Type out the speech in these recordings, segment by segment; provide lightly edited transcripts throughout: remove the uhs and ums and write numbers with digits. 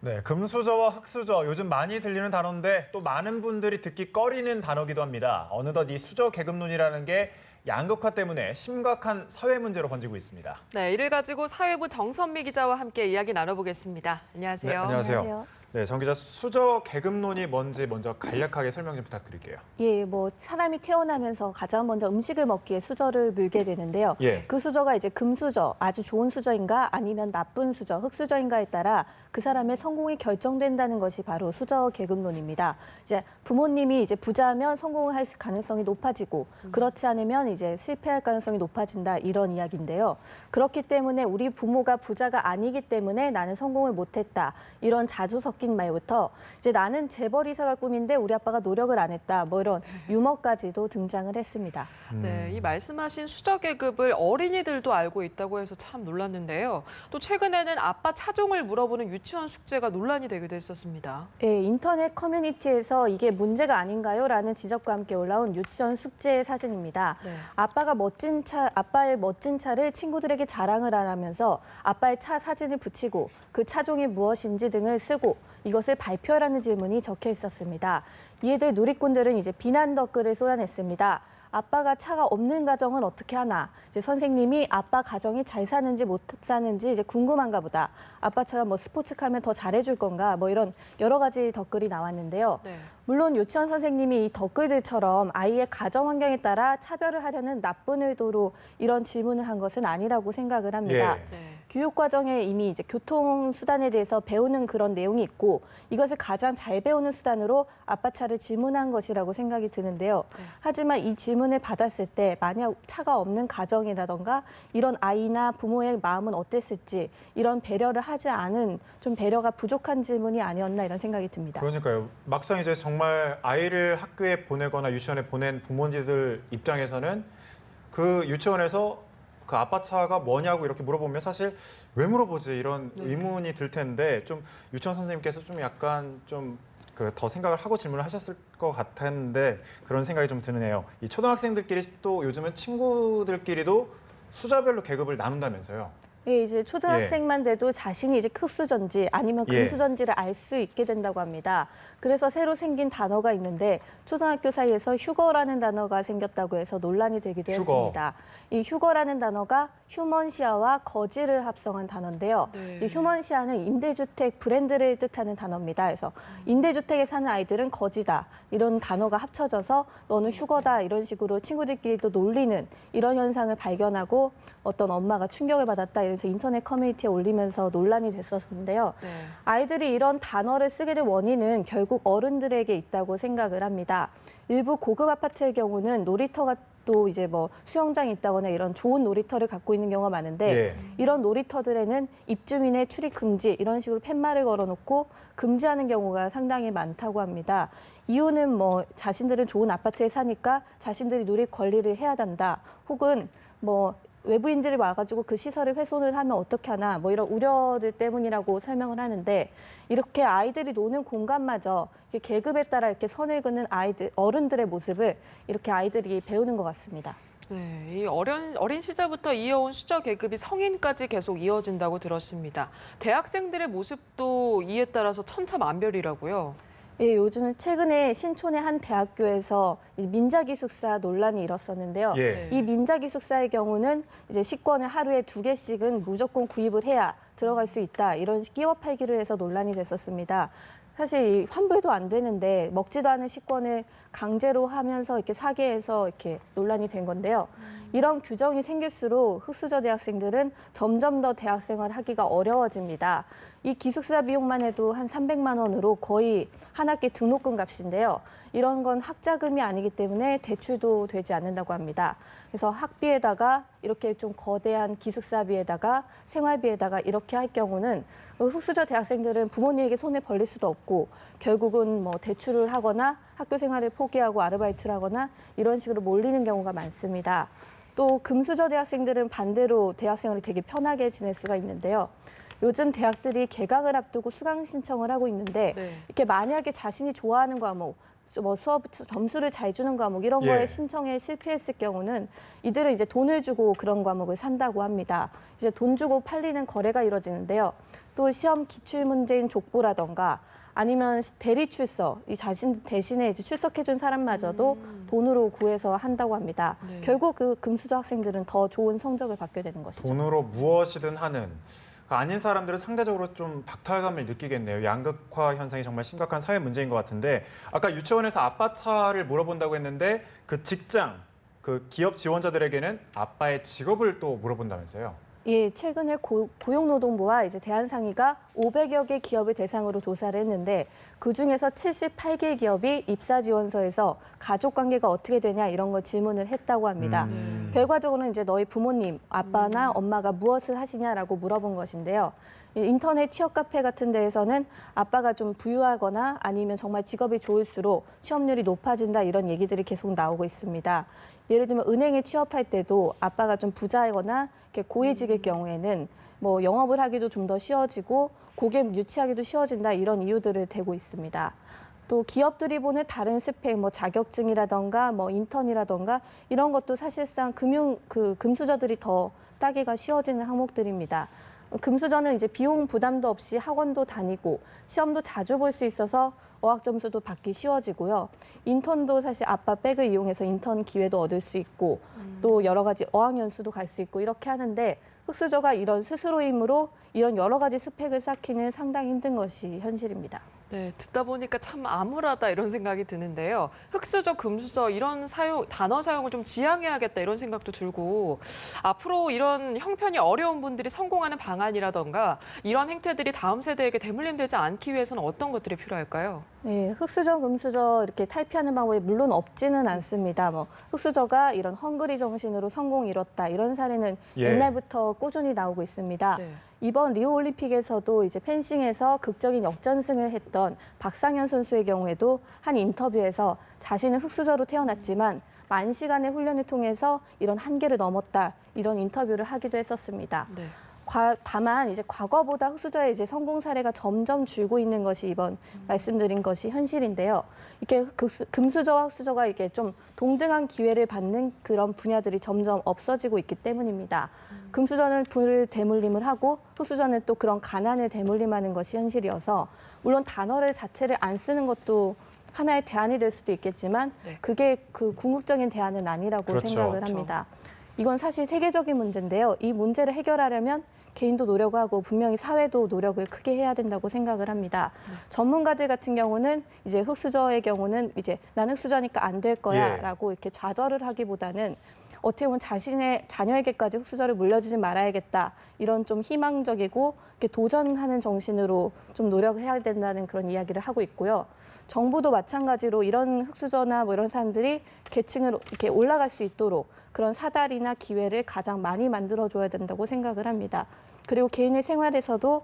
네, 금수저와 흑수저 요즘 많이 들리는 단어인데 또 많은 분들이 듣기 꺼리는 단어기도 합니다. 어느덧 이 수저 계급론이라는 게 양극화 때문에 심각한 사회 문제로 번지고 있습니다. 네, 이를 가지고 사회부 정선미 기자와 함께 이야기 나눠보겠습니다. 안녕하세요. 네, 안녕하세요. 네, 정 기자, 수저 계급론이 뭔지 먼저 간략하게 설명 좀 부탁드릴게요. 예, 사람이 태어나면서 가장 먼저 음식을 먹기에 수저를 물게 되는데요. 예. 그 수저가 이제 금수저, 아주 좋은 수저인가 아니면 나쁜 수저, 흑수저인가에 따라 그 사람의 성공이 결정된다는 것이 바로 수저 계급론입니다. 이제 부모님이 이제 부자면 성공을 할 가능성이 높아지고 그렇지 않으면 이제 실패할 가능성이 높아진다 이런 이야기인데요. 그렇기 때문에 우리 부모가 부자가 아니기 때문에 나는 성공을 못했다 이런 자주 섞인 말부터 이제 나는 재벌이사가 꿈인데 우리 아빠가 노력을 안 했다 이런 유머까지도 등장을 했습니다. 네, 이 말씀하신 수저 계급을 어린이들도 알고 있다고 해서 참 놀랐는데요. 또 최근에는 아빠 차종을 물어보는 유치원 숙제가 논란이 되기도 했었습니다. 예, 인터넷 커뮤니티에서 이게 문제가 아닌가요? 라는 지적과 함께 올라온 유치원 숙제 사진입니다. 네. 아빠의 멋진 차를 친구들에게 자랑을 하면서 아빠의 차 사진을 붙이고 그 차종이 무엇인지 등을 쓰고 이것을 발표하라는 질문이 적혀 있었습니다. 이에 대해 누리꾼들은 이제 비난 댓글을 쏟아냈습니다. 아빠가 차가 없는 가정은 어떻게 하나? 이제 선생님이 아빠 가정이 잘 사는지 못 사는지 이제 궁금한가 보다. 아빠처럼 스포츠카면 더 잘해줄 건가? 이런 여러 가지 댓글이 나왔는데요. 네. 물론 유치원 선생님이 이 댓글들처럼 아이의 가정 환경에 따라 차별을 하려는 나쁜 의도로 이런 질문을 한 것은 아니라고 생각을 합니다. 예. 네. 교육 과정에 이미 이제 교통수단에 대해서 배우는 그런 내용이 있고 이것을 가장 잘 배우는 수단으로 아빠 차를 질문한 것이라고 생각이 드는데요. 네. 하지만 이 질문을 받았을 때 만약 차가 없는 가정이라던가 이런 아이나 부모의 마음은 어땠을지 이런 배려를 하지 않은 좀 배려가 부족한 질문이 아니었나 이런 생각이 듭니다. 그러니까요. 막상 이제 정말 아이를 학교에 보내거나 유치원에 보낸 부모님들 입장에서는 그 유치원에서 그 아빠 차가 뭐냐고 이렇게 물어보면 사실 왜 물어보지 이런 의문이 들 텐데 좀 유치원 선생님께서 좀 약간 좀 더 생각을 하고 질문을 하셨을 것 같았는데 그런 생각이 좀 드네요. 이 초등학생들끼리 또 요즘은 친구들끼리도 수저별로 계급을 나눈다면서요. 예, 이제 초등학생만 돼도 자신이 이제 흑수저인지 아니면 금수저인지를 알 수 있게 된다고 합니다. 그래서 새로 생긴 단어가 있는데 초등학교 사이에서 휴거라는 단어가 생겼다고 해서 논란이 되기도 했습니다. 이 휴거라는 단어가 휴먼시아와 거지를 합성한 단어인데요. 네. 이 휴먼시아는 임대주택 브랜드를 뜻하는 단어입니다. 그래서 임대주택에 사는 아이들은 거지다 이런 단어가 합쳐져서 너는 휴거다 이런 식으로 친구들끼리도 놀리는 이런 현상을 발견하고 어떤 엄마가 충격을 받았다 이러면서 인터넷 커뮤니티에 올리면서 논란이 됐었는데요. 네. 아이들이 이런 단어를 쓰게 된 원인은 결국 어른들에게 있다고 생각을 합니다. 일부 고급 아파트의 경우는 놀이터가 또 이제 수영장이 있다거나 이런 좋은 놀이터를 갖고 있는 경우가 많은데 이런 놀이터들에는 입주민의 출입 금지 이런 식으로 팻말을 걸어놓고 금지하는 경우가 상당히 많다고 합니다. 이유는 자신들은 좋은 아파트에 사니까 자신들이 누릴 권리를 해야 된다. 혹은 외부인들이 와가지고 그 시설을 훼손을 하면 어떻게 하나 이런 우려들 때문이라고 설명을 하는데 이렇게 아이들이 노는 공간마저 이렇게 계급에 따라 이렇게 선을 그는 어른들의 모습을 이렇게 아이들이 배우는 것 같습니다. 네, 이 어린 시절부터 이어온 수저 계급이 성인까지 계속 이어진다고 들었습니다. 대학생들의 모습도 이에 따라서 천차만별이라고요. 예, 요즘 최근에 신촌의 한 대학교에서 민자기숙사 논란이 일었었는데요. 이 민자기숙사의 경우는 이제 식권을 하루에 2개씩은 무조건 구입을 해야 들어갈 수 있다. 이런 끼워 팔기를 해서 논란이 됐었습니다. 사실 환불도 안 되는데 먹지도 않은 식권을 강제로 하면서 이렇게 사게 해서 이렇게 논란이 된 건데요. 이런 규정이 생길수록 흑수저 대학생들은 점점 더 대학 생활을 하기가 어려워집니다. 이 기숙사 비용만 해도 한 300만 원으로 거의 한 학기 등록금 값인데요. 이런 건 학자금이 아니기 때문에 대출도 되지 않는다고 합니다. 그래서 학비에다가 이렇게 좀 거대한 기숙사비에다가 생활비에다가 이렇게 할 경우는 흑수저 대학생들은 부모님에게 손을 벌릴 수도 없고 결국은 대출을 하거나 학교 생활을 포기하고 아르바이트를 하거나 이런 식으로 몰리는 경우가 많습니다. 또 금수저 대학생들은 반대로 대학 생활이 되게 편하게 지낼 수가 있는데요. 요즘 대학들이 개강을 앞두고 수강 신청을 하고 있는데 이렇게 만약에 자신이 좋아하는 과목 뭐 수업 점수를 잘 주는 과목 이런 예. 거에 신청에 실패했을 경우는 이들은 이제 돈을 주고 그런 과목을 산다고 합니다. 이제 돈 주고 팔리는 거래가 이루어지는데요. 또 시험 기출 문제인 족보라던가 아니면 대리 출석, 이 자신 대신에 이제 출석해준 사람마저도 돈으로 구해서 한다고 합니다. 네. 결국 그 금수저 학생들은 더 좋은 성적을 받게 되는 것이죠. 돈으로 무엇이든 하는 아닌 사람들은 상대적으로 좀 박탈감을 느끼겠네요. 양극화 현상이 정말 심각한 사회 문제인 것 같은데 아까 유치원에서 아빠차를 물어본다고 했는데 그 직장, 그 기업 지원자들에게는 아빠의 직업을 또 물어본다면서요. 예, 최근에 고용노동부와 이제 대한상의가 500여 개 기업을 대상으로 조사를 했는데 그중에서 78개 기업이 입사 지원서에서 가족 관계가 어떻게 되냐 이런 걸 질문을 했다고 합니다. 결과적으로는 이제 너희 부모님, 아빠나 엄마가 무엇을 하시냐라고 물어본 것인데요. 인터넷 취업 카페 같은 데에서는 아빠가 좀 부유하거나 아니면 정말 직업이 좋을수록 취업률이 높아진다 이런 얘기들이 계속 나오고 있습니다. 예를 들면 은행에 취업할 때도 아빠가 좀 부자이거나 이렇게 고위직일 경우에는 뭐 영업을 하기도 좀 더 쉬워지고 고객 유치하기도 쉬워진다 이런 이유들을 대고 있습니다. 또 기업들이 보는 다른 스펙, 뭐 자격증이라던가 뭐 인턴이라던가 이런 것도 사실상 금수저들이 더 따기가 쉬워지는 항목들입니다. 금수저는 이제 비용 부담도 없이 학원도 다니고 시험도 자주 볼 수 있어서 어학 점수도 받기 쉬워지고요. 인턴도 사실 아빠 백을 이용해서 인턴 기회도 얻을 수 있고 또 여러 가지 어학 연수도 갈 수 있고 이렇게 하는데 흑수저가 이런 스스로의 힘으로 이런 여러 가지 스펙을 쌓기는 상당히 힘든 것이 현실입니다. 네, 듣다 보니까 참 암울하다 이런 생각이 드는데요. 흑수저, 금수저 이런 단어 사용을 좀 지양해야겠다 이런 생각도 들고 앞으로 이런 형편이 어려운 분들이 성공하는 방안이라던가 이런 행태들이 다음 세대에게 대물림되지 않기 위해서는 어떤 것들이 필요할까요? 네, 흑수저, 금수저 이렇게 탈피하는 방법이 물론 없지는 않습니다. 뭐 흑수저가 이런 헝그리 정신으로 성공 이뤘다 이런 사례는 예. 옛날부터 꾸준히 나오고 있습니다. 네. 이번 리오 올림픽에서도 이제 펜싱에서 극적인 역전승을 했던 박상현 선수의 경우에도 한 인터뷰에서 자신은 흑수저로 태어났지만 만 시간의 훈련을 통해서 이런 한계를 넘었다 이런 인터뷰를 하기도 했었습니다. 네. 다만 이제 과거보다 흑수저의 이제 성공 사례가 점점 줄고 있는 것이 이번 말씀드린 것이 현실인데요. 이렇게 금수저와 흑수저가 이게 좀 동등한 기회를 받는 그런 분야들이 점점 없어지고 있기 때문입니다. 금수저는 부를 대물림을 하고 흑수저는 또 그런 가난을 대물림하는 것이 현실이어서 물론 단어를 자체를 안 쓰는 것도 하나의 대안이 될 수도 있겠지만 네. 그게 그 궁극적인 대안은 아니라고 그렇죠. 생각을 그렇죠. 합니다. 이건 사실 세계적인 문제인데요. 이 문제를 해결하려면 개인도 노력하고 분명히 사회도 노력을 크게 해야 된다고 생각을 합니다. 전문가들 같은 경우는 이제 흑수저의 경우는 이제 나는 흑수저니까 안 될 거야라고 이렇게 좌절을 하기보다는 어떻게 보면 자신의 자녀에게까지 흑수저를 물려주지 말아야겠다 이런 좀 희망적이고 이렇게 도전하는 정신으로 좀 노력해야 된다는 그런 이야기를 하고 있고요. 정부도 마찬가지로 이런 흑수저나 뭐 이런 사람들이 계층으로 이렇게 올라갈 수 있도록 그런 사다리나 기회를 가장 많이 만들어줘야 된다고 생각을 합니다. 그리고 개인의 생활에서도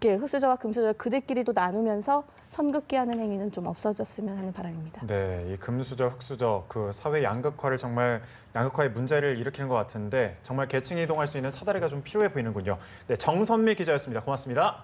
이렇게 흑수저와 금수저 그들끼리도 나누면서 선긋기하는 행위는 좀 없어졌으면 하는 바람입니다. 네, 이 금수저, 흑수저, 그 사회 양극화를 정말 양극화의 문제를 일으키는 것 같은데 정말 계층이 이동할 수 있는 사다리가 좀 필요해 보이는군요. 네, 정선미 기자였습니다. 고맙습니다.